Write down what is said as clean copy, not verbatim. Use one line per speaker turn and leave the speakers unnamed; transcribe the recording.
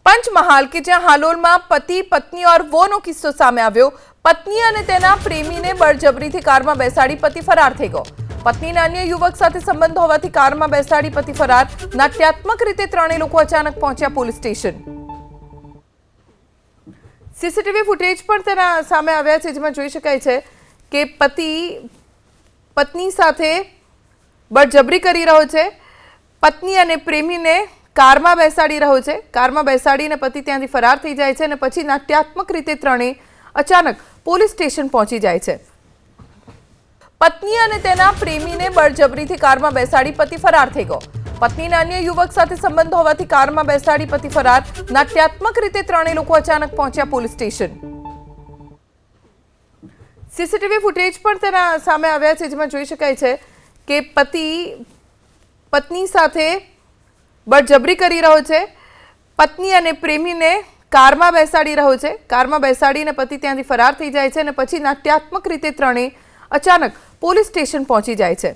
पंचमहाल के જ્યાં હાલોલમાં પતિ પત્ની और વોનો કિસ્સો સામે આવ્યો। પત્ની અને તેના પ્રેમીને બળજબરીથી કારમાં બેસાડી પતિ ફરાર થઈ ગયો। પત્નીના અન્ય યુવક સાથે સંબંધ હોવાથી કારમાં બેસાડી પતિ ફરાર। નાટ્યાત્મક રીતે ત્રણેય લોકો અચાનક પહોંચ્યા પોલીસ સ્ટેશન। સીસીટીવી ફૂટેજ પણ તેના સામે આવ્યા છે, જેમાં જોઈ શકાય છે કે પતિ પત્ની સાથે બળજબરી કરી રહ્યો છે। પત્ની અને પ્રેમીને કારમાં બેસાડી રહ્યો છે। કારમાં બેસાડીને પતિ ત્યાંથી ફરાર થઈ જાય છે અને પછી નાટ્યાત્મક રીતે ત્રણેય અચાનક પોલીસ સ્ટેશન પહોંચી જાય છે। પત્ની અને તેના પ્રેમીને બળજબરીથી કારમાં બેસાડી પતિ ફરાર થઈ ગયો। પત્નીના અન્ય યુવક સાથે સંબંધ હોવાથી કારમાં બેસાડી પતિ ફરાર। નાટ્યાત્મક રીતે ત્રણેય લોકો અચાનક પહોંચ્યા પોલીસ સ્ટેશન। સીસીટીવી ફૂટેજ પણ તેના સામે આવ્યા છે, જેમાં જોઈ શકાય છે કે પતિ પત્ની સાથે બળજબરી કરી રહ્યો છે। પત્ની અને પ્રેમીને કારમાં બેસાડી રહ્યો છે। કારમાં બેસાડીને પતિ ત્યાંથી ફરાર થઈ જાય છે અને પછી નાટ્યાત્મક રીતે ત્રણેય અચાનક પોલીસ સ્ટેશન પહોંચી જાય છે।